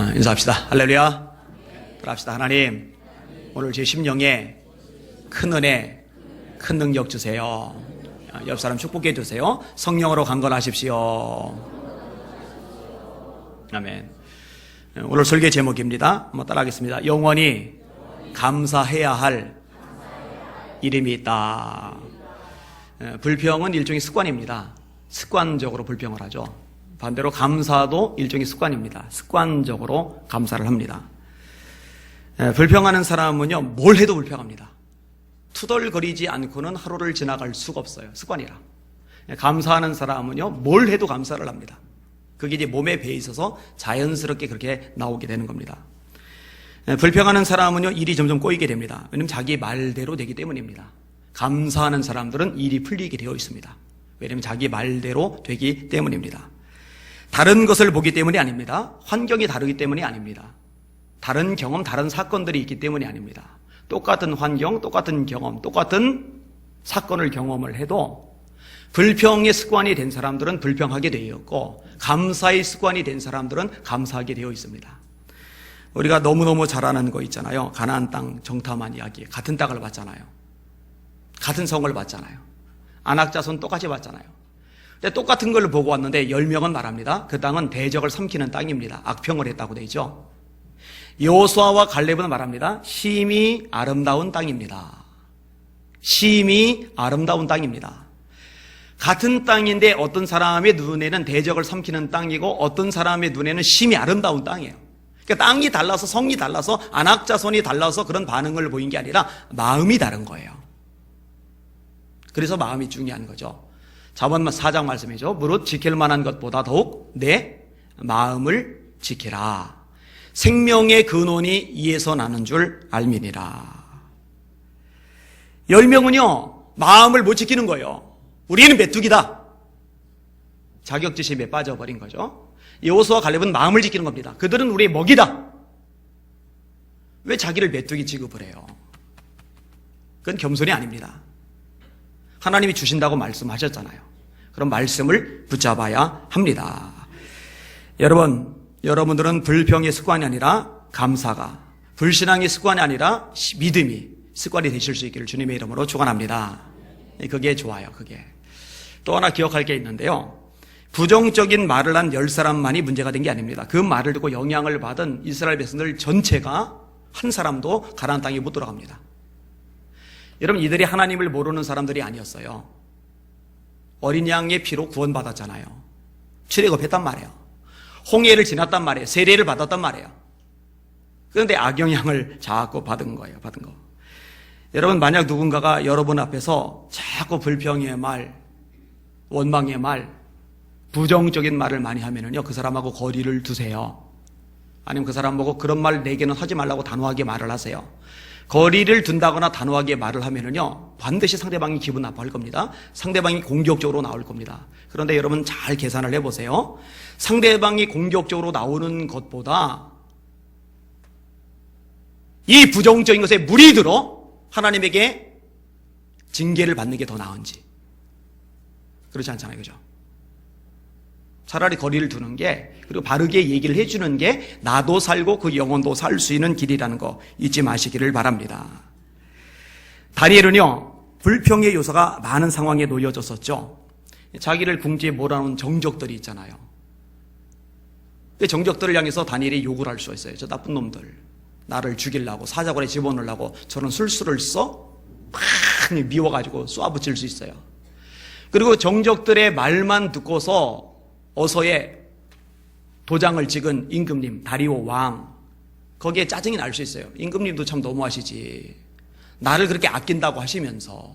인사합시다. 할렐루야. 따라합시다. 하나님, 오늘 제 심령에 큰 은혜, 큰 능력 주세요. 옆 사람 축복해 주세요. 성령으로 강건하십시오. 아멘. 오늘 설교 제목입니다. 한번 따라하겠습니다. 영원히 감사해야 할 이름이 있다. 불평은 일종의 습관입니다. 습관적으로 불평을 하죠. 반대로 감사도 일종의 습관입니다. 습관적으로 감사를 합니다. 불평하는 사람은요, 뭘 해도 불평합니다. 투덜거리지 않고는 하루를 지나갈 수가 없어요. 습관이라. 감사하는 사람은요, 뭘 해도 감사를 합니다. 그게 이제 몸에 배어 있어서 자연스럽게 그렇게 나오게 되는 겁니다. 불평하는 사람은요, 일이 점점 꼬이게 됩니다. 왜냐하면 자기 말대로 되기 때문입니다. 감사하는 사람들은 일이 풀리게 되어 있습니다. 왜냐하면 자기 말대로 되기 때문입니다. 다른 것을 보기 때문이 아닙니다. 환경이 다르기 때문이 아닙니다. 다른 경험, 다른 사건들이 있기 때문이 아닙니다. 똑같은 환경, 똑같은 경험, 똑같은 사건을 경험을 해도 불평의 습관이 된 사람들은 불평하게 되어 있고 감사의 습관이 된 사람들은 감사하게 되어 있습니다. 우리가 너무너무 잘 아는 거 있잖아요. 가나안 땅 정탐한 이야기. 같은 땅을 봤잖아요. 같은 성을 봤잖아요. 안악자손 똑같이 봤잖아요. 근데 똑같은 걸 보고 왔는데 10명은 말합니다. 그 땅은 대적을 삼키는 땅입니다. 악평을 했다고 되어 있죠. 여호수아와 갈렙은 말합니다. 심히 아름다운 땅입니다. 심히 아름다운 땅입니다. 같은 땅인데 어떤 사람의 눈에는 대적을 삼키는 땅이고 어떤 사람의 눈에는 심히 아름다운 땅이에요. 그러니까 땅이 달라서 성이 달라서 안악자손이 달라서 그런 반응을 보인 게 아니라 마음이 다른 거예요. 그래서 마음이 중요한 거죠. 자본 4장 말씀이죠. 무릇 지킬 만한 것보다 더욱 내 마음을 지키라. 생명의 근원이 이에서 나는 줄 알미니라. 10명은요, 마음을 못 지키는 거예요. 우리는 메뚜기다. 자격지심에 빠져버린 거죠. 여호수아와 갈렙은 마음을 지키는 겁니다. 그들은 우리의 먹이다. 왜 자기를 메뚜기 취급을 해요? 그건 겸손이 아닙니다. 하나님이 주신다고 말씀하셨잖아요. 그런 말씀을 붙잡아야 합니다. 여러분들은 불평의 습관이 아니라 감사가, 불신앙의 습관이 아니라 믿음이 습관이 되실 수 있기를 주님의 이름으로 축원합니다. 그게 좋아요. 그게. 또 하나 기억할 게 있는데요. 부정적인 말을 한 10사람만이 문제가 된 게 아닙니다. 그 말을 듣고 영향을 받은 이스라엘 백성들 전체가 한 사람도 가나안 땅에 못 들어갑니다. 여러분, 이들이 하나님을 모르는 사람들이 아니었어요. 어린 양의 피로 구원받았잖아요. 출애굽했단 말이에요. 홍해를 지났단 말이에요. 세례를 받았단 말이에요. 그런데 악영향을 자꾸 받은 거예요. 받은 거. 여러분, 만약 누군가가 여러분 앞에서 자꾸 불평의 말, 원망의 말, 부정적인 말을 많이 하면은요, 그 사람하고 거리를 두세요. 아니면 그 사람 보고 그런 말 내게는 하지 말라고 단호하게 말을 하세요. 거리를 둔다거나 단호하게 말을 하면은요, 반드시 상대방이 기분 나빠할 겁니다. 상대방이 공격적으로 나올 겁니다. 그런데 여러분 잘 계산을 해보세요. 상대방이 공격적으로 나오는 것보다 이 부정적인 것에 물이 들어 하나님에게 징계를 받는 게 더 나은지. 그렇지 않잖아요. 그죠? 차라리 거리를 두는 게, 그리고 바르게 얘기를 해주는 게 나도 살고 그 영혼도 살 수 있는 길이라는 거 잊지 마시기를 바랍니다. 다니엘은요, 불평의 요소가 많은 상황에 놓여졌었죠. 자기를 궁지에 몰아놓은 정적들이 있잖아요. 그 정적들을 향해서 다니엘이 욕을 할 수 있어요. 저 나쁜 놈들, 나를 죽이려고, 사자굴에 집어넣으려고 저런 술수를 써? 막 미워가지고 쏘아붙일 수 있어요. 그리고 정적들의 말만 듣고서 어서의 도장을 찍은 임금님, 다리오 왕, 거기에 짜증이 날 수 있어요. 임금님도 참 너무하시지. 나를 그렇게 아낀다고 하시면서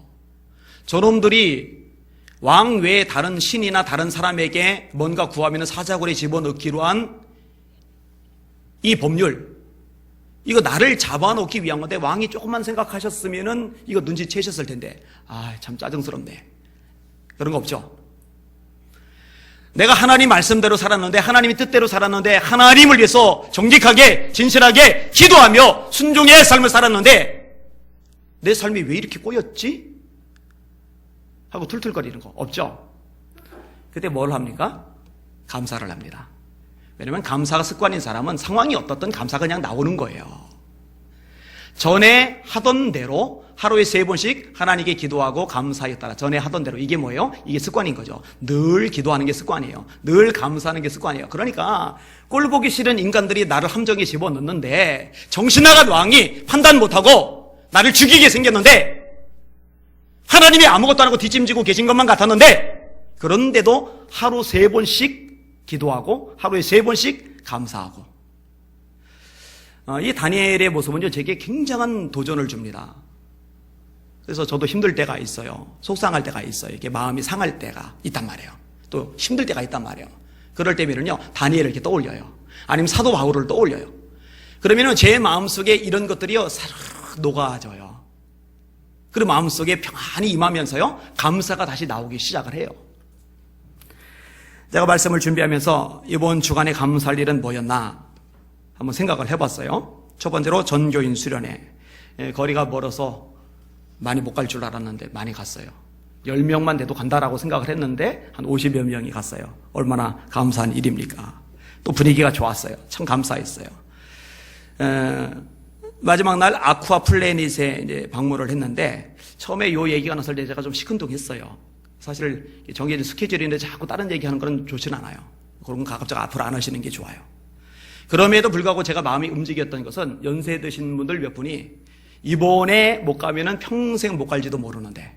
저놈들이 왕 외에 다른 신이나 다른 사람에게 뭔가 구하면 사자굴에 집어넣기로 한 이 법률, 이거 나를 잡아놓기 위한 건데 왕이 조금만 생각하셨으면은 이거 눈치채셨을 텐데, 참 짜증스럽네. 그런 거 없죠? 내가 하나님 말씀대로 살았는데, 하나님의 뜻대로 살았는데, 하나님을 위해서 정직하게 진실하게 기도하며 순종의 삶을 살았는데 내 삶이 왜 이렇게 꼬였지? 하고 툴툴거리는 거 없죠? 그때 뭘 합니까? 감사를 합니다. 왜냐하면 감사가 습관인 사람은 상황이 어떻든 감사가 그냥 나오는 거예요. 전에 하던 대로 하루에 3번씩 하나님께 기도하고 감사했다라. 전에 하던 대로. 이게 뭐예요? 이게 습관인 거죠. 늘 기도하는 게 습관이에요. 늘 감사하는 게 습관이에요. 그러니까 꼴 보기 싫은 인간들이 나를 함정에 집어넣는데 정신나간 왕이 판단 못하고 나를 죽이게 생겼는데 하나님이 아무것도 안 하고 뒷짐지고 계신 것만 같았는데 그런데도 하루 3번씩 기도하고 하루에 3번씩 감사하고. 이 다니엘의 모습은요, 제게 굉장한 도전을 줍니다. 그래서 저도 힘들 때가 있어요. 속상할 때가 있어요. 이렇게 마음이 상할 때가 있단 말이에요. 또 힘들 때가 있단 말이에요. 그럴 때면은요, 다니엘을 이렇게 떠올려요. 아니면 사도 바울을 떠올려요. 그러면은 제 마음속에 이런 것들이요, 사르르 녹아져요. 그리고 마음속에 평안히 임하면서요, 감사가 다시 나오기 시작을 해요. 제가 말씀을 준비하면서 이번 주간에 감사할 일은 뭐였나 한번 생각을 해봤어요. 첫 번째로 전교인 수련회. 거리가 멀어서 많이 못 갈 줄 알았는데 많이 갔어요. 10명만 돼도 간다라고 생각을 했는데 한 50여 명이 갔어요. 얼마나 감사한 일입니까? 또 분위기가 좋았어요. 참 감사했어요. 마지막 날 아쿠아 플래닛에 이제 방문을 했는데 처음에 요 얘기가 나설 때 제가 좀 시큰둥했어요. 사실 정해진 스케줄인데 자꾸 다른 얘기하는 건 좋진 않아요. 그런 건 가급적 앞으로 안 하시는 게 좋아요. 그럼에도 불구하고 제가 마음이 움직였던 것은 연세 드신 분들 몇 분이 이번에 못 가면은 평생 못 갈지도 모르는데,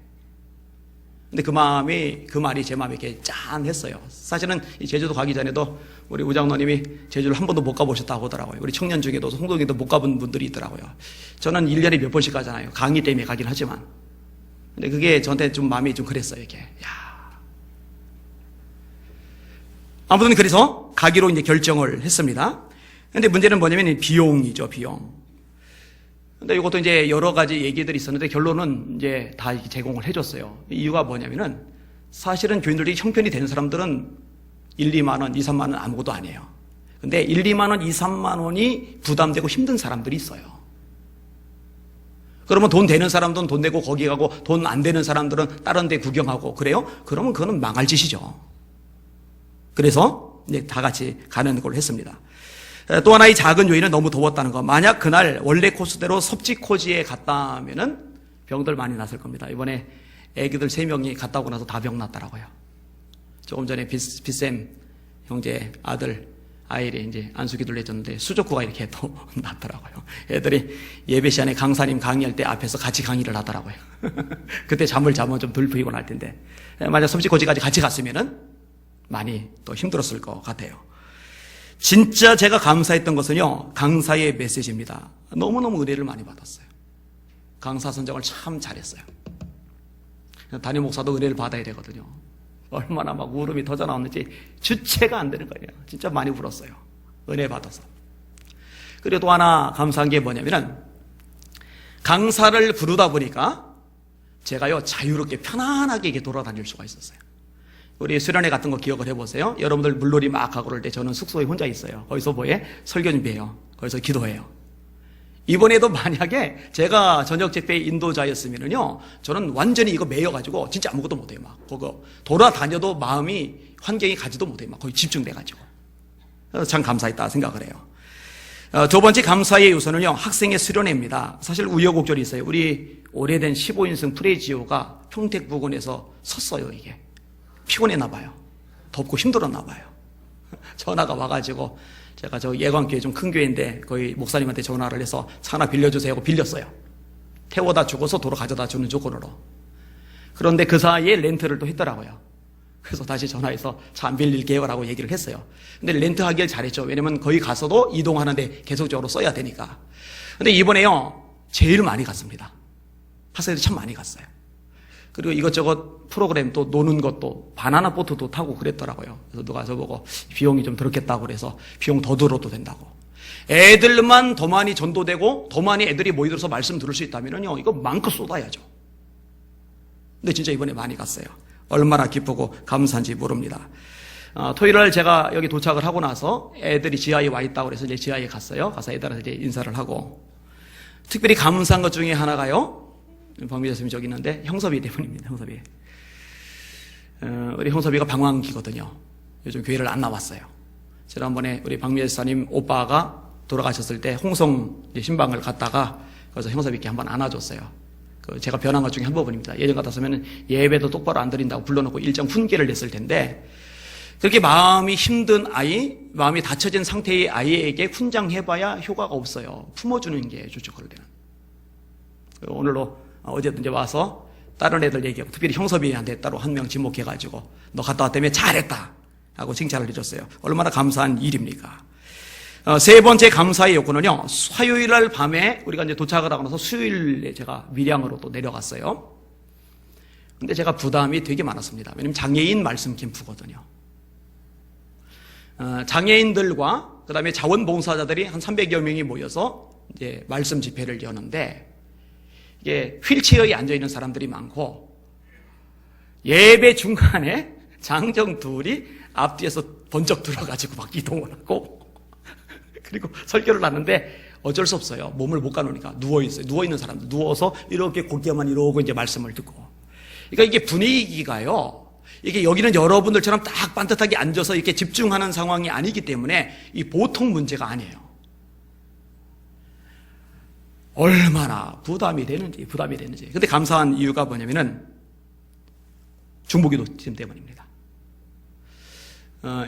근데 그 말이 제 마음에 이렇게 짠했어요. 사실은 이 제주도 가기 전에도 우리 우장로님이 제주를 한 번도 못 가보셨다고 하더라고요. 우리 청년 중에도 홍동에도 못 가본 분들이 있더라고요. 저는 1년에 몇 번씩 가잖아요. 강의 때문에 가긴 하지만. 근데 그게 저한테 좀 마음이 좀 그랬어요. 이렇게. 야. 아무튼 그래서 가기로 이제 결정을 했습니다. 근데 문제는 뭐냐면 비용이죠, 비용. 근데 이것도 이제 여러 가지 얘기들이 있었는데 결론은 이제 다 제공을 해줬어요. 이유가 뭐냐면은 사실은 교인들이 형편이 되는 사람들은 1, 2만 원, 2, 3만 원 아무것도 아니에요. 근데 1, 2만 원, 2, 3만 원이 부담되고 힘든 사람들이 있어요. 그러면 돈 되는 사람들은 돈 내고 거기 가고 돈 안 되는 사람들은 다른 데 구경하고 그래요? 그러면 그거는 망할 짓이죠. 그래서 이제 다 같이 가는 걸 했습니다. 또 하나의 작은 요인은 너무 더웠다는 거. 만약 그날 원래 코스대로 섭지코지에 갔다면은 병들 많이 났을 겁니다. 이번에 애기들 3명이 갔다 오고 나서 다 병 났더라고요. 조금 전에 빗쌤 형제 아들 아이를 이제 안수기도를 해줬는데 수족구가 이렇게 또 났더라고요. 애들이 예배 시간에 강사님 강의할 때 앞에서 같이 강의를 하더라고요. 그때 잠을 자면 좀 덜 피곤할 텐데 만약 섭지코지까지 같이 갔으면은 많이 또 힘들었을 것 같아요. 진짜 제가 감사했던 것은요, 강사의 메시지입니다. 너무너무 은혜를 많이 받았어요. 강사 선정을 참 잘했어요. 담임 목사도 은혜를 받아야 되거든요. 얼마나 막 울음이 터져 나왔는지 주체가 안 되는 거예요. 진짜 많이 울었어요. 은혜 받아서. 그리고 또 하나 감사한 게 뭐냐면은 강사를 부르다 보니까 제가요, 자유롭게 편안하게 이렇게 돌아다닐 수가 있었어요. 우리 수련회 같은 거 기억을 해보세요. 여러분들 물놀이 막 가고 그럴 때 저는 숙소에 혼자 있어요. 거기서 뭐해? 설교 준비해요. 거기서 기도해요. 이번에도 만약에 제가 저녁 집회 인도자였으면요, 저는 완전히 이거 매여가지고 진짜 아무것도 못해요. 막 그거 돌아다녀도 마음이 환경이 가지도 못해요. 막 거의 집중돼가지고. 그래서 참 감사했다 생각을 해요. 두 번째 감사의 요소는요, 학생의 수련회입니다. 사실 우여곡절이 있어요. 우리 오래된 15인승 프레지오가 평택 부근에서 섰어요. 이게 피곤했나 봐요. 덥고 힘들었나 봐요. 전화가 와가지고 제가 저 예관교회 좀 큰 교회인데 거기 목사님한테 전화를 해서 차 하나 빌려주세요 하고 빌렸어요. 태워다 주고서 도로 가져다 주는 조건으로. 그런데 그 사이에 렌트를 또 했더라고요. 그래서 다시 전화해서 차 안 빌릴게요 라고 얘기를 했어요. 근데 렌트하길 잘했죠. 왜냐면 거기 가서도 이동하는데 계속적으로 써야 되니까. 근데 이번에요, 제일 많이 갔습니다. 학생들이 참 많이 갔어요. 그리고 이것저것 프로그램 또 노는 것도 바나나 보트도 타고 그랬더라고요. 그래서 누가 저보고 비용이 좀 들었겠다고 그래서 비용 더 들어도 된다고. 애들만 더 많이 전도되고 더 많이 애들이 모이들어서 말씀 들을 수 있다면요, 이거 마음껏 쏟아야죠. 근데 진짜 이번에 많이 갔어요. 얼마나 기쁘고 감사한지 모릅니다. 토요일날 제가 여기 도착을 하고 나서 애들이 지하에 와 있다고 그래서 이제 지하에 갔어요. 가서 애들한테 이제 인사를 하고, 특별히 감사한 것 중에 하나가요, 박미자 선생님이 저기 있는데 형섭이 대표님입니다. 형섭이. 우리 형섭이가 방황기거든요. 요즘 교회를 안 나왔어요. 지난번에 우리 박미애 집사님 오빠가 돌아가셨을 때 홍성 신방을 갔다가 거기서 형사님께 한번 안아줬어요. 제가 변한 것 중에 한 부분입니다. 예전 같았으면 예배도 똑바로 안 드린다고 불러놓고 일정 훈계를 냈을 텐데, 그렇게 마음이 힘든 아이, 마음이 닫혀진 상태의 아이에게 훈장해봐야 효과가 없어요. 품어주는 게 좋죠, 그럴 때는. 오늘도 어제도 이제 와서 다른 애들 얘기하고, 특별히 형섭이한테 따로 한 명 지목해가지고 너 갔다 왔다며 잘했다 하고 칭찬을 해줬어요. 얼마나 감사한 일입니까? 세 번째 감사의 요건은요, 화요일 날 밤에 우리가 이제 도착을 하고 나서 수요일에 제가 밀양으로 또 내려갔어요. 근데 제가 부담이 되게 많았습니다. 왜냐면 장애인 말씀 캠프거든요. 장애인들과 그 다음에 자원봉사자들이 한 300여 명이 모여서 이제 말씀 집회를 여는데, 이게 휠체어에 앉아있는 사람들이 많고, 예배 중간에 장정 둘이 앞뒤에서 번쩍 들어가지고 막 이동을 하고, 그리고 설교를 하는데 어쩔 수 없어요. 몸을 못 가누니까 누워있어요. 누워있는 사람들. 누워서 이렇게 고개만 이러고 이제 말씀을 듣고. 그러니까 이게 분위기가요, 이게 여기는 여러분들처럼 딱 반듯하게 앉아서 이렇게 집중하는 상황이 아니기 때문에 이 보통 문제가 아니에요. 얼마나 부담이 되는지. 근데 감사한 이유가 뭐냐면은 중보기도 팀 때문입니다.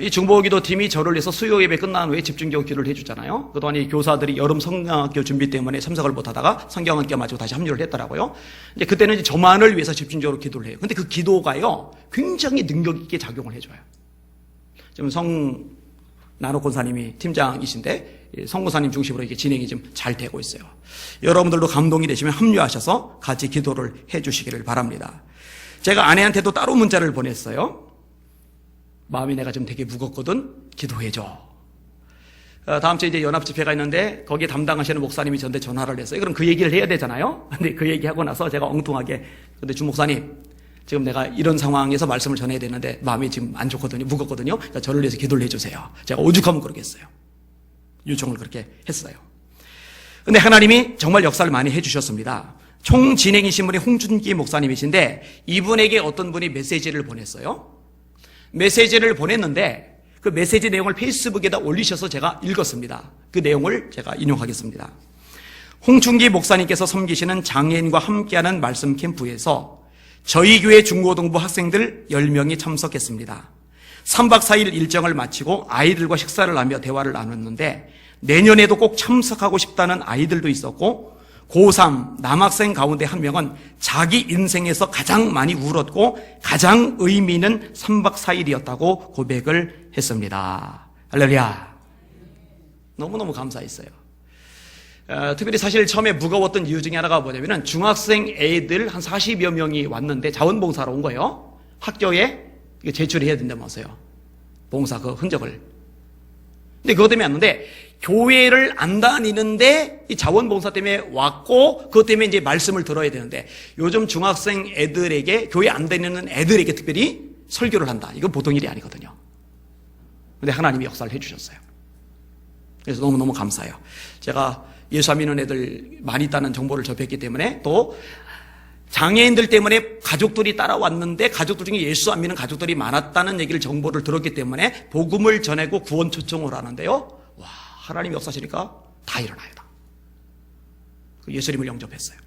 이 중보기도 팀이 저를 위해서 수요 예배 끝난 후에 집중적으로 기도를 해주잖아요. 그동안 이 교사들이 여름 성경학교 준비 때문에 참석을 못하다가 성경학교 마치고 다시 합류를 했더라고요. 이제 그때는 이제 저만을 위해서 집중적으로 기도를 해요. 근데 그 기도가요, 굉장히 능력 있게 작용을 해줘요. 지금 나노 권사님이 팀장이신데 성 권사님 중심으로 이게 진행이 좀 잘 되고 있어요. 여러분들도 감동이 되시면 합류하셔서 같이 기도를 해주시기를 바랍니다. 제가 아내한테도 따로 문자를 보냈어요. 마음이 내가 좀 되게 무겁거든, 기도해줘. 다음 주에 이제 연합집회가 있는데 거기에 담당하시는 목사님이 저한테 전화를 했어요. 그럼 그 얘기를 해야 되잖아요. 근데 그 얘기하고 나서 제가 엉뚱하게, 근데 주 목사님, 지금 내가 이런 상황에서 말씀을 전해야 되는데 마음이 지금 안 좋거든요, 무겁거든요. 그러니까 저를 위해서 기도를 해주세요. 제가 오죽하면 그러겠어요. 요청을 그렇게 했어요. 근데 하나님이 정말 역사를 많이 해주셨습니다. 총진행이신 분이 홍준기 목사님이신데, 이분에게 어떤 분이 메시지를 보냈어요. 메시지를 보냈는데 그 메시지 내용을 페이스북에다 올리셔서 제가 읽었습니다. 그 내용을 제가 인용하겠습니다. 홍준기 목사님께서 섬기시는 장애인과 함께하는 말씀 캠프에서 저희 교회 중고등부 학생들 10명이 참석했습니다. 3박 4일 일정을 마치고 아이들과 식사를 하며 대화를 나눴는데, 내년에도 꼭 참석하고 싶다는 아이들도 있었고, 고3 남학생 가운데 한 명은 자기 인생에서 가장 많이 울었고 가장 의미 있는 3박 4일이었다고 고백을 했습니다. 할렐루야. 너무너무 감사했어요. 특별히 사실 처음에 무거웠던 이유 중에 하나가 뭐냐면, 중학생 애들 한 40여 명이 왔는데 자원봉사로 온 거예요. 학교에 제출해야 된다면서요, 봉사 그 흔적을. 근데 그것 때문에 왔는데, 교회를 안 다니는데 이 자원봉사 때문에 왔고, 그것 때문에 이제 말씀을 들어야 되는데, 요즘 중학생 애들에게, 교회 안 다니는 애들에게 특별히 설교를 한다, 이건 보통 일이 아니거든요. 근데 하나님이 역사를 해주셨어요. 그래서 너무너무 감사해요. 제가 예수 안 믿는 애들 많이 있다는 정보를 접했기 때문에, 또 장애인들 때문에 가족들이 따라왔는데 가족들 중에 예수 안 믿는 가족들이 많았다는 얘기를, 정보를 들었기 때문에 복음을 전하고 구원 초청을 하는데요, 와, 하나님 역사시니까 다 일어나요. 다. 예수님을 영접했어요.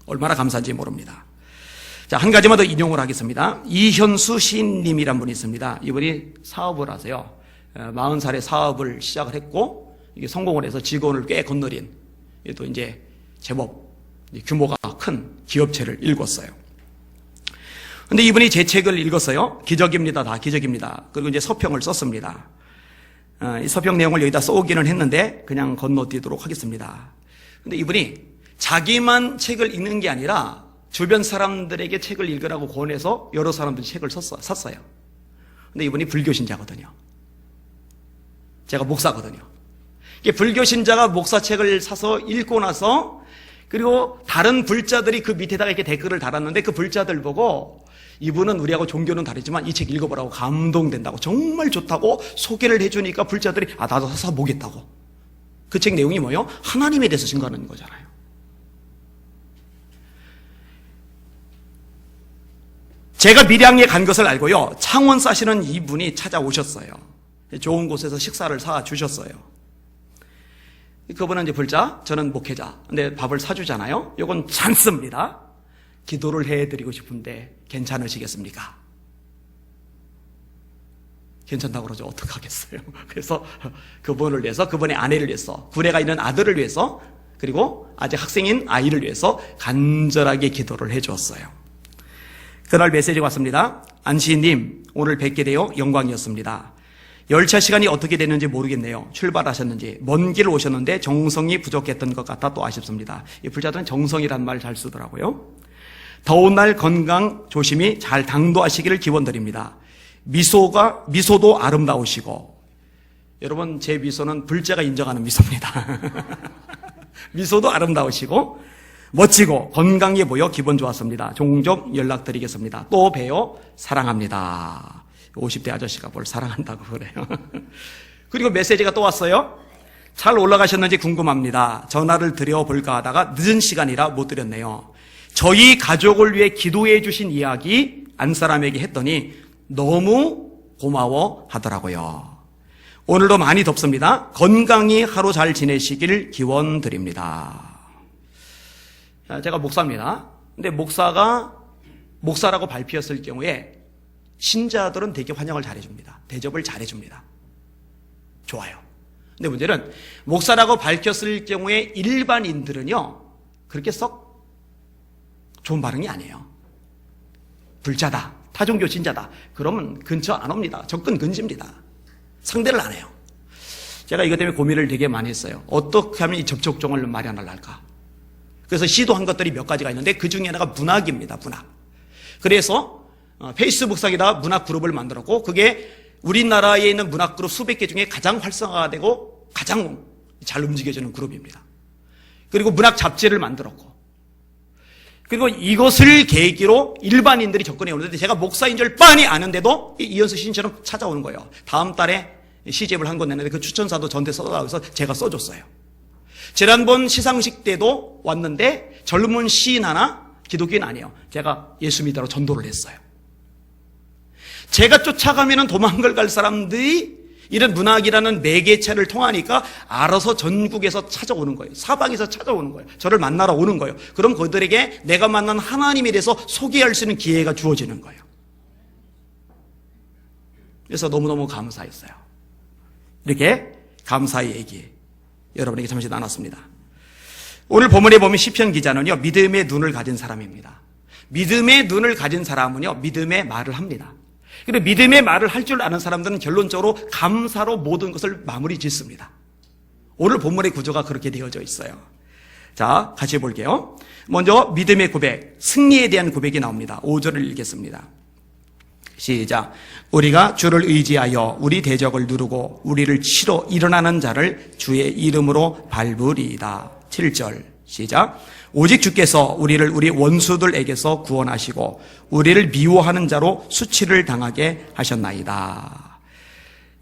얼마나 감사한지 모릅니다. 자, 한 가지만 더 인용을 하겠습니다. 이현수 시인님이란 분이 있습니다. 이분이 사업을 하세요. 40살에 사업을 시작을 했고, 이게 성공을 해서 직원을 꽤 건너린, 또 이제 제법 규모가 큰 기업체를 일궜어요. 근데 이분이 제 책을 읽었어요. 기적입니다. 다 기적입니다. 그리고 이제 서평을 썼습니다. 이 서평 내용을 여기다 써오기는 했는데 그냥 건너뛰도록 하겠습니다. 근데 이분이 자기만 책을 읽는 게 아니라 주변 사람들에게 책을 읽으라고 권해서 여러 사람들이 책을 샀어요. 근데 이분이 불교신자거든요. 제가 목사거든요. 이게 불교신자가 목사책을 사서 읽고 나서, 그리고 다른 불자들이 그 밑에다가 이렇게 댓글을 달았는데, 그 불자들 보고 이분은 우리하고 종교는 다르지만 이 책 읽어보라고, 감동된다고, 정말 좋다고 소개를 해주니까 불자들이 나도 사서 보겠다고. 그 책 내용이 뭐예요? 하나님에 대해서 증거하는 거잖아요. 제가 밀양에 간 것을 알고요, 창원 사시는 이분이 찾아오셨어요. 좋은 곳에서 식사를 사 주셨어요. 그분은 이제 불자, 저는 목회자. 근데 밥을 사주잖아요. 이건 찬스입니다. 기도를 해드리고 싶은데 괜찮으시겠습니까? 괜찮다고 그러죠. 어떡하겠어요. 그래서 그분을 위해서, 그분의 아내를 위해서, 구례가 있는 아들을 위해서, 그리고 아직 학생인 아이를 위해서 간절하게 기도를 해 주었어요. 그날 메시지가 왔습니다. 안시인님, 오늘 뵙게 되어 영광이었습니다. 열차 시간이 어떻게 됐는지 모르겠네요. 출발하셨는지. 먼 길을 오셨는데 정성이 부족했던 것 같아 또 아쉽습니다. 이 불자들은 정성이란 말 잘 쓰더라고요. 더운 날 건강 조심히 잘 당도하시기를 기원드립니다. 미소도 아름다우시고, 여러분 제 미소는 불자가 인정하는 미소입니다. 미소도 아름다우시고 멋지고 건강해 보여 기분 좋았습니다. 종종 연락드리겠습니다. 또 봬요. 사랑합니다. 50대 아저씨가 뭘 사랑한다고 그래요. 그리고 메시지가 또 왔어요. 잘 올라가셨는지 궁금합니다. 전화를 드려볼까 하다가 늦은 시간이라 못 드렸네요. 저희 가족을 위해 기도해 주신 이야기 안사람에게 했더니 너무 고마워 하더라고요. 오늘도 많이 덥습니다. 건강히 하루 잘 지내시길 기원드립니다. 제가 목사입니다. 근데 목사라고 발표했을 경우에 신자들은 되게 환영을 잘해줍니다. 대접을 잘해줍니다. 좋아요. 근데 문제는 목사라고 밝혔을 경우에 일반인들은요, 그렇게 썩 좋은 반응이 아니에요. 불자다, 타종교 신자다, 그러면 근처 안 옵니다. 접근 금지입니다. 상대를 안 해요. 제가 이것 때문에 고민을 되게 많이 했어요. 어떻게 하면 이 접촉종을 마련을 할까? 그래서 시도한 것들이 몇 가지가 있는데 그 중에 하나가 문학입니다. 문학. 그래서 페이스북상에다 문학 그룹을 만들었고, 그게 우리나라에 있는 문학 그룹 수백 개 중에 가장 활성화가 되고 가장 잘 움직여지는 그룹입니다. 그리고 문학 잡지를 만들었고, 그리고 이것을 계기로 일반인들이 접근해 오는데, 제가 목사인 줄 뻔히 아는데도 이현수 시인처럼 찾아오는 거예요. 다음 달에 시집을 한 권 내는데 그 추천사도 저한테 써달라고 해서 제가 써줬어요. 지난번 시상식 때도 왔는데 젊은 시인 하나, 기독교인 아니에요. 제가 예수 믿으러 전도를 했어요. 제가 쫓아가면 도망을 갈 사람들이 이런 문학이라는 매개체를 통하니까 알아서 전국에서 찾아오는 거예요. 사방에서 찾아오는 거예요. 저를 만나러 오는 거예요. 그럼 그들에게 내가 만난 하나님에 대해서 소개할 수 있는 기회가 주어지는 거예요. 그래서 너무너무 감사했어요. 이렇게 감사의 얘기 여러분에게 잠시 나눴습니다. 오늘 본문에 보면 시편 기자는요, 믿음의 눈을 가진 사람입니다. 믿음의 눈을 가진 사람은요, 믿음의 말을 합니다. 그런데 믿음의 말을 할 줄 아는 사람들은 결론적으로 감사로 모든 것을 마무리 짓습니다. 오늘 본문의 구조가 그렇게 되어져 있어요. 자, 같이 볼게요. 먼저 믿음의 고백, 승리에 대한 고백이 나옵니다. 5절을 읽겠습니다. 시작. 우리가 주를 의지하여 우리 대적을 누르고 우리를 치러 일어나는 자를 주의 이름으로 밟으리이다. 7절 시작. 오직 주께서 우리를 우리 원수들에게서 구원하시고 우리를 미워하는 자로 수치를 당하게 하셨나이다.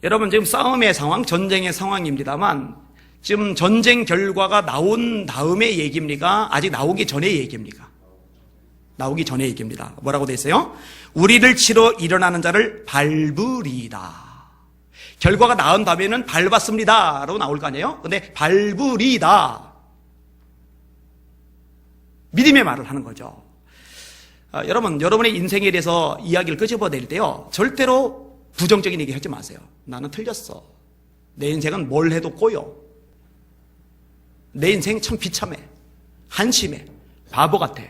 여러분, 지금 싸움의 상황, 전쟁의 상황입니다만 지금 전쟁 결과가 나온 다음의 얘기입니까? 아직 나오기 전의 얘기입니까? 나오기 전의 얘기입니다. 뭐라고 돼 있어요? 우리를 치러 일어나는 자를 밟으리이다. 결과가 나온 다음에는 밟았습니다 라고 나올 거 아니에요? 근데 밟으리이다. 믿음의 말을 하는 거죠. 여러분, 여러분의 인생에 대해서 이야기를 끄집어낼 때요, 절대로 부정적인 얘기 하지 마세요. 나는 틀렸어. 내 인생은 뭘 해도 꼬여. 내 인생 참 비참해. 한심해. 바보 같아.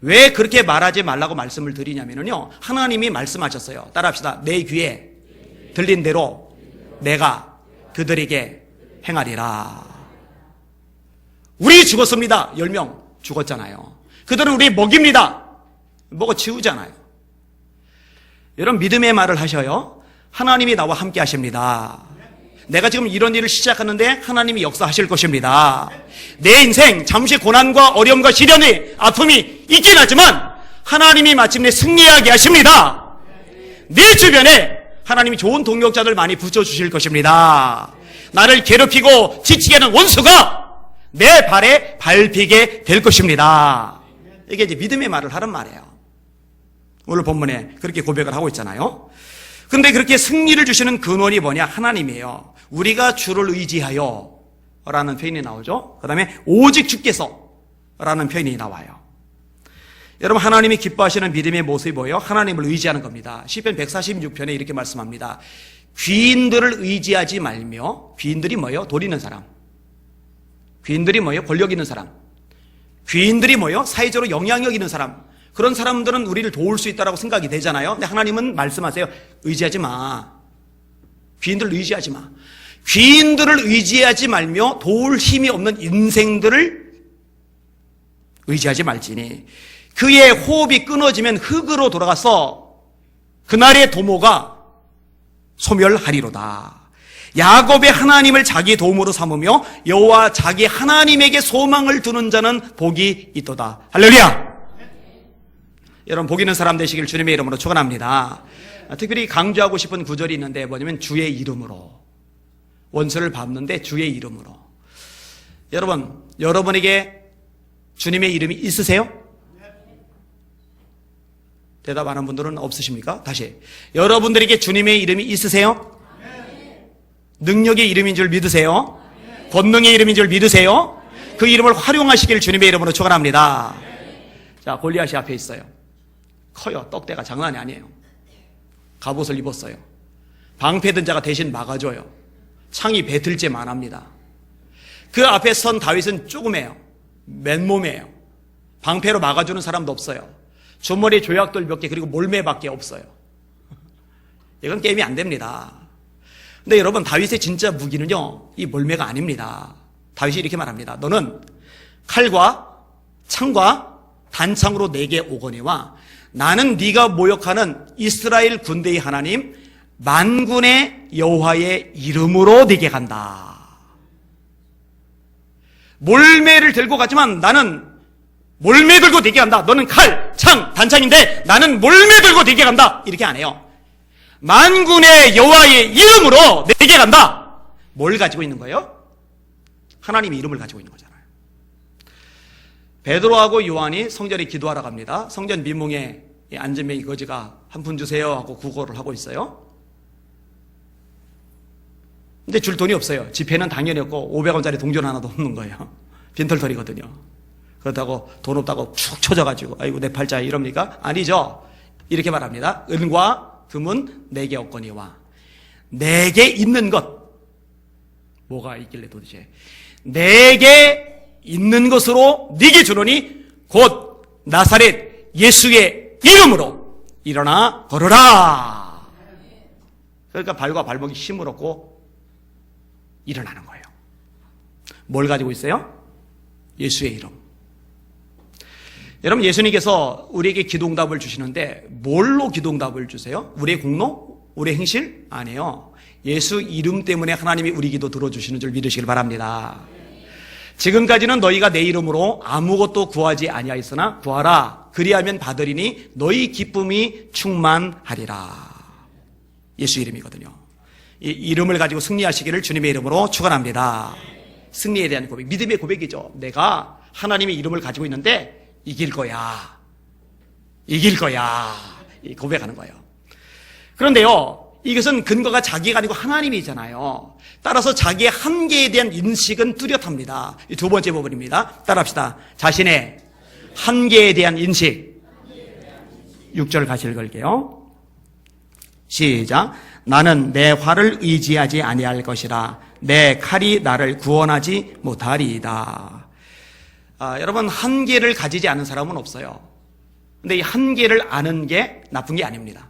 왜 그렇게 말하지 말라고 말씀을 드리냐면요, 하나님이 말씀하셨어요. 따라합시다. 내 귀에 들린 대로 내가 그들에게 행하리라. 우리 죽었습니다. 10명 죽었잖아요. 그들은 우리 먹입니다. 먹어 치우잖아요. 여러분, 믿음의 말을 하셔요. 하나님이 나와 함께 하십니다. 내가 지금 이런 일을 시작하는데 하나님이 역사하실 것입니다. 내 인생 잠시 고난과 어려움과 시련이 아픔이 있긴 하지만 하나님이 마침내 승리하게 하십니다. 내 주변에 하나님이 좋은 동역자들 많이 붙여주실 것입니다. 나를 괴롭히고 지치게 하는 원수가 내 발에 밟히게 될 것입니다. 이게 이제 믿음의 말을 하는 말이에요. 오늘 본문에 그렇게 고백을 하고 있잖아요. 근데 그렇게 승리를 주시는 근원이 뭐냐? 하나님이에요. 우리가 주를 의지하여 라는 표현이 나오죠. 그 다음에 오직 주께서 라는 표현이 나와요. 여러분, 하나님이 기뻐하시는 믿음의 모습이 뭐예요? 하나님을 의지하는 겁니다. 시편 146편에 이렇게 말씀합니다. 귀인들을 의지하지 말며, 귀인들이 뭐예요? 돈 있는 사람. 귀인들이 뭐예요? 권력 있는 사람. 귀인들이 뭐예요? 사회적으로 영향력 있는 사람. 그런 사람들은 우리를 도울 수 있다고 생각이 되잖아요. 근데 하나님은 말씀하세요. 의지하지 마. 귀인들을 의지하지 마. 귀인들을 의지하지 말며 도울 힘이 없는 인생들을 의지하지 말지니 그의 호흡이 끊어지면 흙으로 돌아가서 그날의 도모가 소멸하리로다. 야곱의 하나님을 자기 도움으로 삼으며 여호와 자기 하나님에게 소망을 두는 자는 복이 있도다. 할렐루야. 여러분, 복 있는 사람 되시길 주님의 이름으로 축원합니다. 특별히 강조하고 싶은 구절이 있는데 뭐냐면 주의 이름으로. 원수를 밟는데 주의 이름으로. 여러분, 여러분에게 주님의 이름이 있으세요? 대답하는 분들은 없으십니까? 다시. 여러분들에게 주님의 이름이 있으세요? 능력의 이름인 줄 믿으세요? 권능의 이름인 줄 믿으세요? 그 이름을 활용하시길 주님의 이름으로 축원합니다. 자, 골리앗이 앞에 있어요. 커요. 떡대가 장난이 아니에요. 갑옷을 입었어요. 방패든 자가 대신 막아줘요. 창이 배틀죄만 합니다. 그 앞에 선 다윗은 조그매요. 맨몸이에요. 방패로 막아주는 사람도 없어요. 주머니에 조약돌 몇 개, 그리고 몰매밖에 없어요. 이건 게임이 안 됩니다. 근데 여러분, 다윗의 진짜 무기는요, 이 몰매가 아닙니다. 다윗이 이렇게 말합니다. 너는 칼과 창과 단창으로 내게 오거니와 나는 네가 모욕하는 이스라엘 군대의 하나님 만군의 여호와의 이름으로 네게 간다. 몰매를 들고 가지만 나는 몰매 들고 네게 간다. 너는 칼, 창, 단창인데 나는 몰매 들고 네게 간다. 이렇게 안 해요. 만군의 여호와의 이름으로 네게 간다. 뭘 가지고 있는 거예요? 하나님의 이름을 가지고 있는 거잖아요. 베드로하고 요한이 성전에 기도하러 갑니다. 성전 미문에 안전뱅이 거지가 한 푼 주세요 하고 구걸을 하고 있어요. 근데 줄 돈이 없어요. 지폐는 당연히 없고 500원짜리 동전 하나도 없는 거예요. 빈털털이거든요. 그렇다고 돈 없다고 축 쳐져가지고 아이고 내 팔자 이럽니까? 아니죠. 이렇게 말합니다. 은과 금은 내게 없거니와 내게 있는 것. 뭐가 있길래 도대체. 내게 있는 것으로 네게 주노니 곧 나사렛 예수의 이름으로 일어나 걸어라. 그러니까 발과 발목이 힘을 얻고 일어나는 거예요. 뭘 가지고 있어요? 예수의 이름. 여러분, 예수님께서 우리에게 기도응답을 주시는데 뭘로 기도응답을 주세요? 우리의 공로? 우리의 행실? 아니에요. 예수 이름 때문에 하나님이 우리 기도 들어주시는 줄 믿으시길 바랍니다. 지금까지는 너희가 내 이름으로 아무것도 구하지 아니하였으나 구하라. 그리하면 받으리니 너희 기쁨이 충만하리라. 예수 이름이거든요. 이 이름을 가지고 승리하시기를 주님의 이름으로 축원합니다. 승리에 대한 고백, 믿음의 고백이죠. 내가 하나님의 이름을 가지고 있는데 이길 거야. 이길 거야. 고백하는 거예요. 그런데요, 이것은 근거가 자기가 아니고 하나님이잖아요. 따라서 자기의 한계에 대한 인식은 뚜렷합니다. 이 두 번째 부분입니다. 따라합시다. 자신의 한계에 대한 인식. 6절 같이 읽을게요. 시작. 나는 내 활을 의지하지 아니할 것이라 내 칼이 나를 구원하지 못하리이다. 여러분, 한계를 가지지 않은 사람은 없어요. 근데 이 한계를 아는 게 나쁜 게 아닙니다.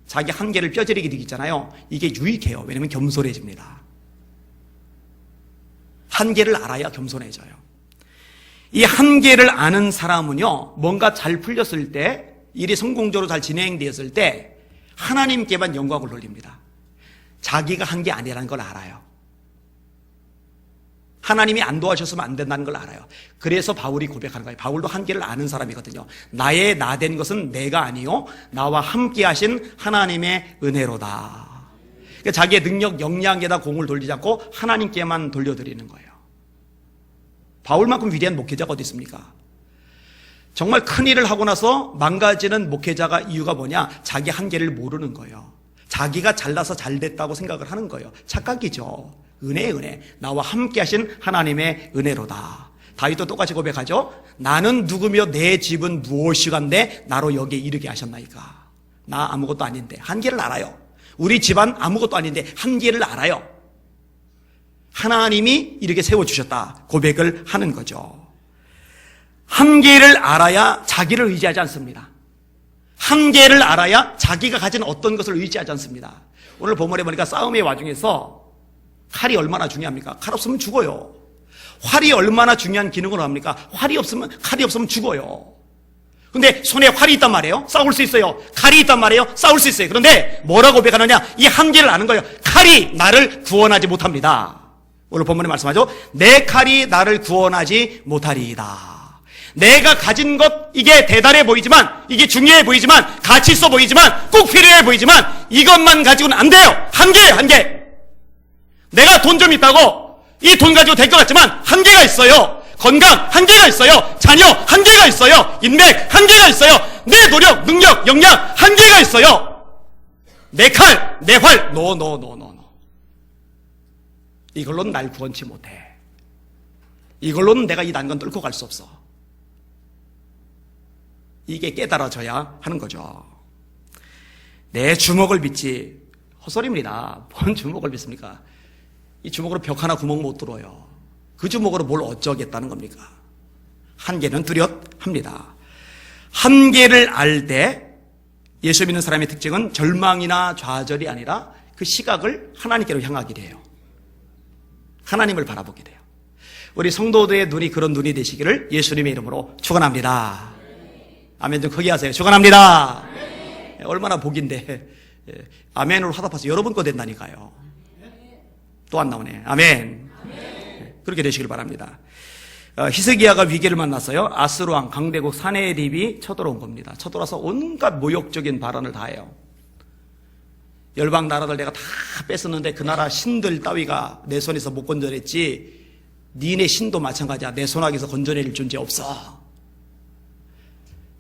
자기 한계를 뼈저리게 느끼잖아요. 이게 유익해요. 왜냐하면 겸손해집니다. 한계를 알아야 겸손해져요. 이 한계를 아는 사람은요, 뭔가 잘 풀렸을 때, 일이 성공적으로 잘 진행되었을 때 하나님께만 영광을 돌립니다. 자기가 한 게 아니라는 걸 알아요. 하나님이 안 도와주셨으면 안 된다는 걸 알아요. 그래서 바울이 고백하는 거예요. 바울도 한계를 아는 사람이거든요. 나의 나된 것은 내가 아니요 나와 함께 하신 하나님의 은혜로다. 그러니까 자기의 능력, 역량에다 공을 돌리지 않고 하나님께만 돌려드리는 거예요. 바울만큼 위대한 목회자가 어디 있습니까? 정말 큰 일을 하고 나서 망가지는 목회자가 이유가 뭐냐? 자기 한계를 모르는 거예요. 자기가 잘나서 잘됐다고 생각을 하는 거예요. 착각이죠. 은혜. 나와 함께 하신 하나님의 은혜로다. 다윗도 똑같이 고백하죠. 나는 누구며 내 집은 무엇이간데 나로 여기에 이르게 하셨나이까. 나 아무것도 아닌데 한계를 알아요. 우리 집안 아무것도 아닌데 한계를 알아요. 하나님이 이렇게 세워주셨다 고백을 하는 거죠. 한계를 알아야 자기를 의지하지 않습니다. 한계를 알아야 자기가 가진 어떤 것을 의지하지 않습니다. 오늘 본문에 보니까 싸움의 와중에서 칼이 얼마나 중요합니까? 칼 없으면 죽어요. 활이 얼마나 중요한 기능을 합니까? 칼이 없으면 죽어요. 근데 손에 활이 있단 말이에요. 싸울 수 있어요. 칼이 있단 말이에요. 싸울 수 있어요. 그런데 뭐라고 고백하느냐? 이 한계를 아는 거예요. 칼이 나를 구원하지 못합니다. 오늘 본문에 말씀하죠. 내 칼이 나를 구원하지 못하리이다. 내가 가진 것, 이게 대단해 보이지만, 이게 중요해 보이지만, 가치 있어 보이지만, 꼭 필요해 보이지만, 이것만 가지고는 안 돼요. 한계예요, 한계. 내가 돈 좀 있다고 이 돈 가지고 될 것 같지만 한계가 있어요. 건강 한계가 있어요. 자녀 한계가 있어요. 인맥 한계가 있어요. 내 노력, 능력, 역량 한계가 있어요. 내 칼, 내 활, 노. 이걸로는 날 구원치 못해. 이걸로는 내가 이 난간 뚫고 갈 수 없어. 이게 깨달아져야 하는 거죠. 내 주먹을 믿지. 헛소리입니다. 뭔 주먹을 믿습니까? 이 주먹으로 벽 하나 구멍 못 뚫어요. 그 주먹으로 뭘 어쩌겠다는 겁니까? 한계는 뚜렷합니다. 한계를 알 때 예수 믿는 사람의 특징은 절망이나 좌절이 아니라 그 시각을 하나님께로 향하게 돼요. 하나님을 바라보게 돼요. 우리 성도들의 눈이 그런 눈이 되시기를 예수님의 이름으로 축원합니다. 아멘 좀 크게 하세요. 축원합니다. 얼마나 복인데 아멘으로 화답해서 여러분 거 된다니까요. 또 안 나오네. 아멘. 그렇게 되시길 바랍니다. 히스기야가 위기를 만났어요. 아스루 왕 강대국 사네립이 쳐들어온 겁니다. 쳐들어와서 온갖 모욕적인 발언을 다 해요. 열방 나라들 내가 다 뺐었는데 그 나라 신들 따위가 내 손에서 못 건져냈지. 니네 신도 마찬가지야. 내 손아귀에서 건져낼 존재 없어.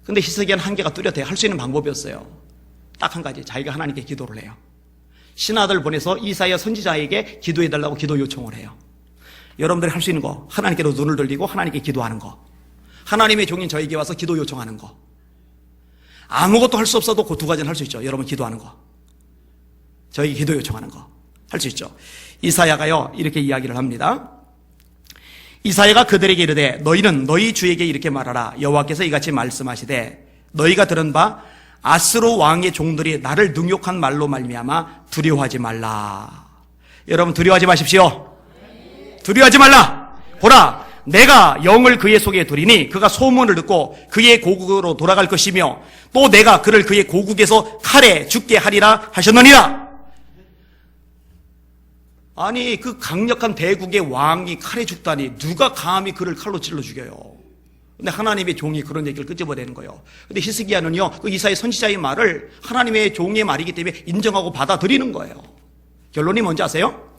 근데 히스기야는 한계가 뚜렷해요. 할 수 있는 방법이었어요. 딱 한 가지. 자기가 하나님께 기도를 해요. 신하들 보내서 이사야 선지자에게 기도해달라고 기도 요청을 해요. 여러분들이 할 수 있는 거, 하나님께로 눈을 돌리고 하나님께 기도하는 거, 하나님의 종인 저에게 와서 기도 요청하는 거. 아무것도 할 수 없어도 그 두 가지는 할 수 있죠. 여러분 기도하는 거, 저에게 기도 요청하는 거 할 수 있죠. 이사야가요 이렇게 이야기를 합니다. 이사야가 그들에게 이르되 너희는 너희 주에게 이렇게 말하라. 여호와께서 이같이 말씀하시되 너희가 들은 바 아스루 왕의 종들이 나를 능욕한 말로 말미암아 두려워하지 말라. 여러분 두려워하지 마십시오. 두려워하지 말라. 보라 내가 영을 그의 속에 두리니 그가 소문을 듣고 그의 고국으로 돌아갈 것이며 또 내가 그를 그의 고국에서 칼에 죽게 하리라 하셨느니라. 아니 그 강력한 대국의 왕이 칼에 죽다니 누가 감히 그를 칼로 찔러 죽여요. 근데 하나님의 종이 그런 얘기를 끄집어내는 거예요. 근데 히스기야는요 그 이사야 선지자의 말을 하나님의 종의 말이기 때문에 인정하고 받아들이는 거예요. 결론이 뭔지 아세요?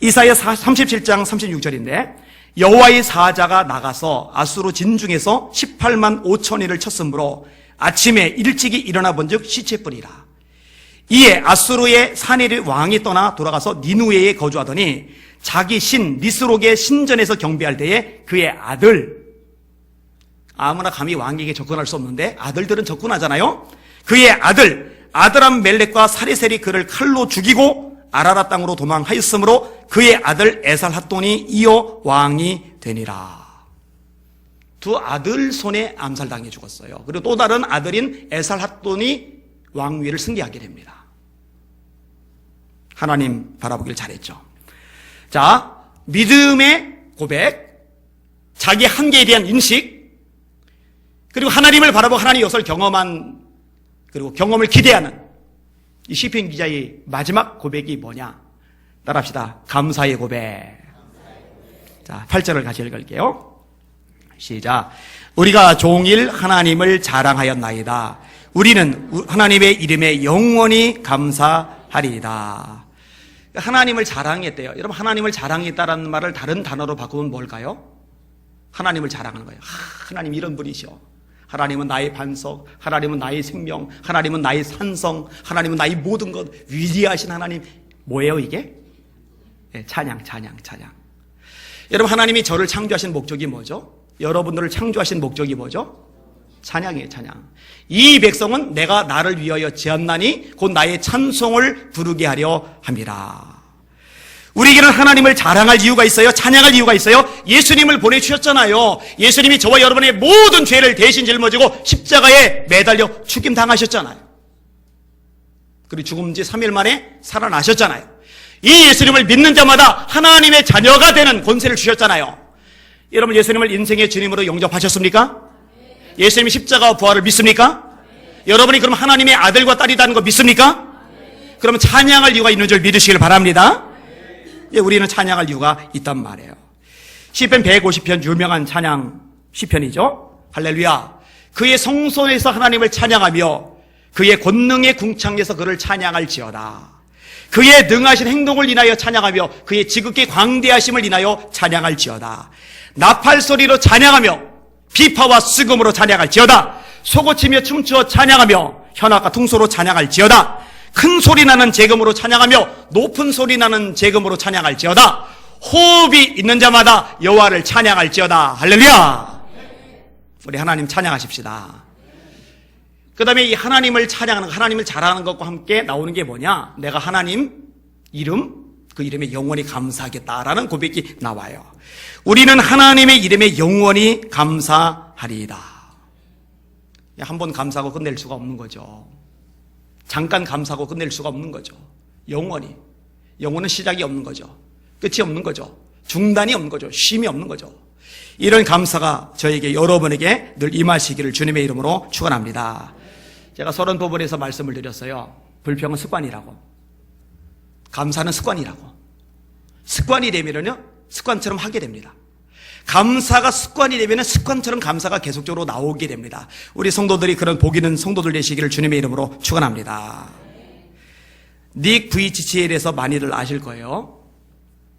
이사야 37장 36절인데 여호와의 사자가 나가서 아수르 진중에서 18만 5천인을 쳤으므로 아침에 일찍이 일어나 본즉 시체뿐이라. 이에 아수르의 사네립 왕이 떠나 돌아가서 니누에에 거주하더니 자기 신 니스록의 신전에서 경배할 때에 그의 아들, 아무나 감히 왕에게 접근할 수 없는데 아들들은 접근하잖아요. 그의 아들 아드람 멜렉과 사리셀이 그를 칼로 죽이고 아라라 땅으로 도망하였으므로 그의 아들 에살핫돈이 이어 왕이 되니라. 두 아들 손에 암살당해 죽었어요. 그리고 또 다른 아들인 에살핫돈이 왕위를 승계하게 됩니다. 하나님 바라보길 잘했죠. 자, 믿음의 고백, 자기 한계에 대한 인식, 그리고 하나님을 바라보고 하나님의 역사를 경험한, 그리고 경험을 기대하는 이 시편 기자의 마지막 고백이 뭐냐? 따라합시다. 감사의 고백. 자, 8절을 같이 읽을게요. 시작. 우리가 종일 하나님을 자랑하였나이다. 우리는 하나님의 이름에 영원히 감사하리이다. 하나님을 자랑했대요. 여러분 하나님을 자랑했다라는 말을 다른 단어로 바꾸면 뭘까요? 하나님을 자랑하는 거예요. 하나님 이런 분이시오. 하나님은 나의 반석, 하나님은 나의 생명, 하나님은 나의 산성, 하나님은 나의 모든 것, 위대하신 하나님. 뭐예요 이게? 네, 찬양. 여러분, 하나님이 저를 창조하신 목적이 뭐죠? 여러분들을 창조하신 목적이 뭐죠? 찬양이에요, 찬양. 이 백성은 내가 나를 위하여 지었나니 곧 나의 찬송을 부르게 하려 함이라. 우리에게는 하나님을 자랑할 이유가 있어요. 찬양할 이유가 있어요. 예수님을 보내주셨잖아요. 예수님이 저와 여러분의 모든 죄를 대신 짊어지고 십자가에 매달려 죽임당하셨잖아요. 그리고 죽은 지 3일 만에 살아나셨잖아요. 이 예수님을 믿는 자마다 하나님의 자녀가 되는 권세를 주셨잖아요. 여러분, 예수님을 인생의 주님으로 영접하셨습니까? 예수님이 십자가와 부활을 믿습니까? 여러분이 그럼 하나님의 아들과 딸이라는 거 믿습니까? 그러면 찬양할 이유가 있는 줄 믿으시길 바랍니다. 우리는 찬양할 이유가 있단 말이에요. 시편 150편 유명한 찬양 시편이죠. 할렐루야. 그의 성소에서 하나님을 찬양하며 그의 권능의 궁창에서 그를 찬양할지어다. 그의 능하신 행동을 인하여 찬양하며 그의 지극히 광대하심을 인하여 찬양할지어다. 나팔 소리로 찬양하며 비파와 수금으로 찬양할지어다. 소고치며 춤추어 찬양하며 현악과 퉁소로 찬양할지어다. 큰 소리 나는 재금으로 찬양하며 높은 소리 나는 재금으로 찬양할지어다. 호흡이 있는 자마다 여호와를 찬양할지어다. 할렐루야. 우리 하나님 찬양하십시다. 그 다음에 이 하나님을 찬양하는, 하나님을 잘하는 것과 함께 나오는 게 뭐냐? 내가 하나님 이름, 그 이름에 영원히 감사하겠다라는 고백이 나와요. 우리는 하나님의 이름에 영원히 감사하리이다. 한 번 감사하고 끝낼 수가 없는 거죠. 잠깐 감사하고 끝낼 수가 없는 거죠. 영원히. 영원은 시작이 없는 거죠. 끝이 없는 거죠. 중단이 없는 거죠. 쉼이 없는 거죠. 이런 감사가 저에게, 여러분에게 늘 임하시기를 주님의 이름으로 축원합니다. 제가 서론 부분에서 말씀을 드렸어요. 불평은 습관이라고, 감사는 습관이라고. 습관이 되면요 습관처럼 하게 됩니다. 감사가 습관이 되면 습관처럼 감사가 계속적으로 나오게 됩니다. 우리 성도들이 그런 복 있는 성도들 되시기를 주님의 이름으로 축원합니다. 닉 부이치치에 대해서 많이들 아실 거예요.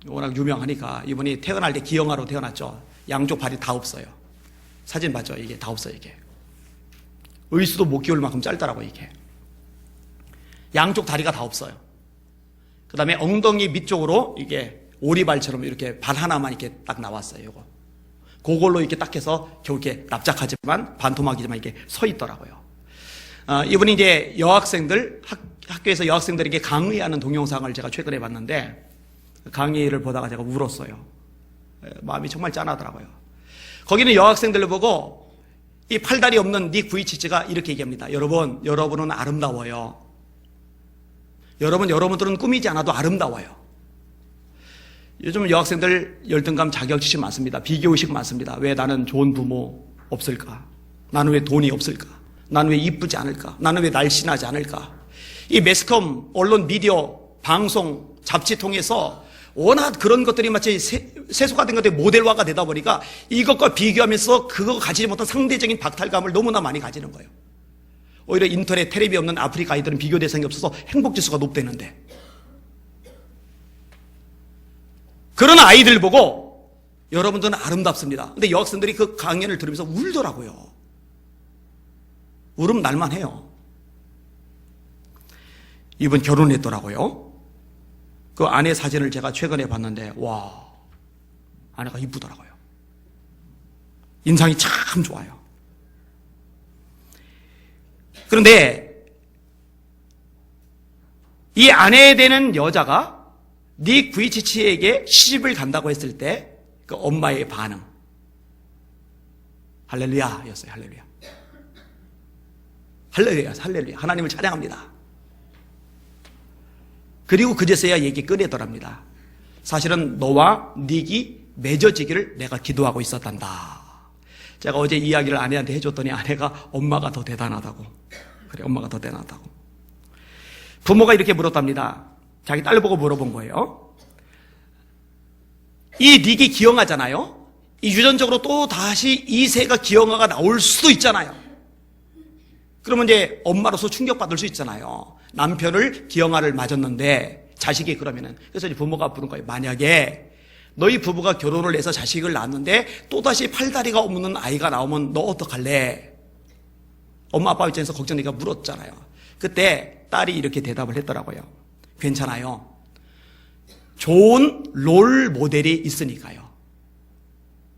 워낙 유명하니까. 이분이 태어날 때 기형아로 태어났죠. 양쪽 발이 다 없어요. 사진 봤죠? 이게 다 없어요. 이게 의수도 못 키울 만큼 짧더라고. 이게 양쪽 다리가 다 없어요. 그 다음에 엉덩이 밑쪽으로 이게 오리발처럼 이렇게 발 하나만 이렇게 딱 나왔어요. 이거 그걸로 이렇게 딱 해서 겨우 이렇게 납작하지만 반토막이지만 이렇게 서 있더라고요. 이분이 이제 여학생들, 학교에서 여학생들에게 강의하는 동영상을 제가 최근에 봤는데, 강의를 보다가 제가 울었어요. 마음이 정말 짠하더라고요. 거기는 여학생들을 보고 이 팔다리 없는 닉 부이치치가 이렇게 얘기합니다. 여러분은 아름다워요. 여러분들은 꾸미지 않아도 아름다워요. 요즘 여학생들 열등감, 자격지심 많습니다. 비교의식 많습니다. 왜 나는 좋은 부모 없을까? 나는 왜 돈이 없을까? 나는 왜 이쁘지 않을까? 나는 왜 날씬하지 않을까? 이 매스컴, 언론, 미디어, 방송, 잡지 통해서 워낙 그런 것들이 마치 세속화된 것들이 모델화가 되다 보니까 이것과 비교하면서 그거 가지지 못한 상대적인 박탈감을 너무나 많이 가지는 거예요. 오히려 인터넷, 텔레비 없는 아프리카 아이들은 비교 대상이 없어서 행복지수가 높대는데, 그런 아이들 보고 여러분들은 아름답습니다. 근데 여학생들이 그 강연을 들으면서 울더라고요. 울음 날만 해요. 이분 결혼했더라고요. 그 아내 사진을 제가 최근에 봤는데, 와, 아내가 이쁘더라고요. 인상이 참 좋아요. 그런데 이 아내 되는 여자가 닉 부이치치에게 시집을 간다고 했을 때 그 엄마의 반응, 할렐루야 였어요. 할렐루야. 할렐루야, 할렐루야. 하나님을 찬양합니다. 그리고 그제서야 얘기 꺼내더랍니다. 사실은 너와 닉이 맺어지기를 내가 기도하고 있었단다. 제가 어제 이야기를 아내한테 해줬더니 아내가 엄마가 더 대단하다고. 그래, 엄마가 더 대단하다고. 부모가 이렇게 물었답니다. 자기 딸 보고 물어본 거예요. 이 닉이 기형아잖아요. 이 유전적으로 또 다시 이 새가 기형아가 나올 수도 있잖아요. 그러면 이제 엄마로서 충격받을 수 있잖아요. 남편을 기형아를 맞았는데 자식이 그러면은. 그래서 이제 부모가 부른 거예요. 만약에 너희 부부가 결혼을 해서 자식을 낳았는데 또다시 팔다리가 없는 아이가 나오면 너 어떡할래? 엄마 아빠 입장에서 걱정되니까 물었잖아요. 그때 딸이 이렇게 대답을 했더라고요. 괜찮아요. 좋은 롤 모델이 있으니까요.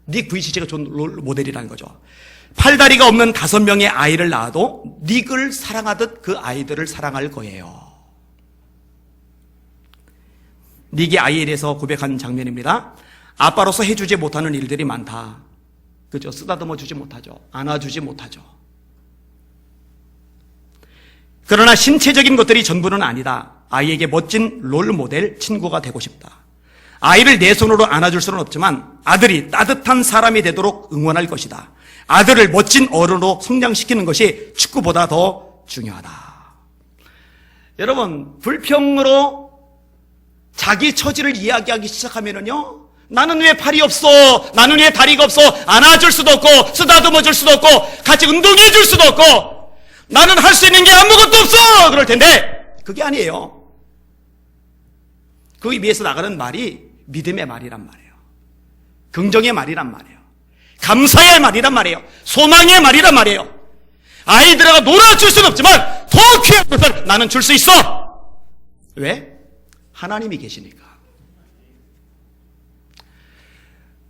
닉 V씨가 좋은 롤 모델이라는 거죠. 팔다리가 없는 5명의 아이를 낳아도 닉을 사랑하듯 그 아이들을 사랑할 거예요. 닉이 아이에 대해서 고백한 장면입니다. 아빠로서 해주지 못하는 일들이 많다. 그죠? 쓰다듬어 주지 못하죠. 안아주지 못하죠. 그러나 신체적인 것들이 전부는 아니다. 아이에게 멋진 롤 모델 친구가 되고 싶다. 아이를 내 손으로 안아줄 수는 없지만 아들이 따뜻한 사람이 되도록 응원할 것이다. 아들을 멋진 어른으로 성장시키는 것이 축구보다 더 중요하다. 여러분, 불평으로 자기 처지를 이야기하기 시작하면은요, 나는 왜 팔이 없어? 나는 왜 다리가 없어? 안아줄 수도 없고, 쓰다듬어 줄 수도 없고, 같이 운동해 줄 수도 없고, 나는 할 수 있는 게 아무것도 없어! 그럴 텐데, 그게 아니에요. 그 위에서 나가는 말이 믿음의 말이란 말이에요. 긍정의 말이란 말이에요. 감사의 말이란 말이에요. 소망의 말이란 말이에요. 아이들하고 놀아줄 수는 없지만 더 귀한 것을 나는 줄 수 있어. 왜? 하나님이 계시니까.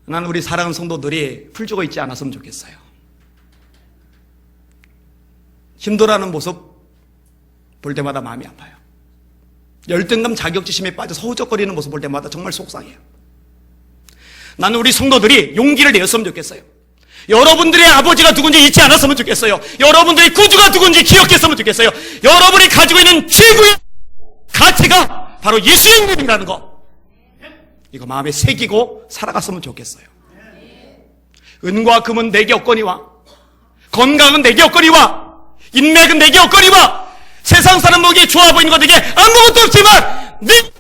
나는 우리 사랑하는 성도들이 풀죽어 있지 않았으면 좋겠어요. 힘들어하는 모습 볼 때마다 마음이 아파요. 열등감 자격지심에 빠져서 허우적거리는 모습 볼 때마다 정말 속상해요. 나는 우리 성도들이 용기를 내었으면 좋겠어요. 여러분들의 아버지가 누군지 잊지 않았으면 좋겠어요. 여러분들의 구주가 누군지 기억했으면 좋겠어요. 여러분이 가지고 있는 최고의 가치가 바로 예수님이라는 거, 이거 마음에 새기고 살아갔으면 좋겠어요. 은과 금은 내게 없거니와, 건강은 내게 없거니와, 인맥은 내게 없거니와, 세상 사람 보기에 좋아 보이는 것 내게 아무것도 없지만 네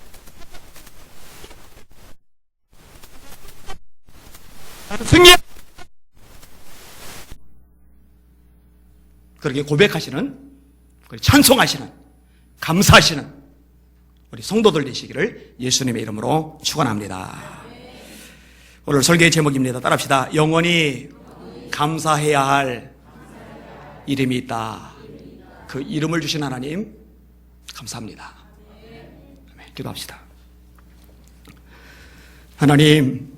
승리, 그렇게 고백하시는, 찬송하시는, 감사하시는 우리 성도들 되시기를 예수님의 이름으로 축원합니다. 오늘 설교의 제목입니다. 따라합시다. 영원히 감사해야 할 이름이 있다. 그 이름을 주신 하나님 감사합니다. 아멘. 기도합시다. 하나님,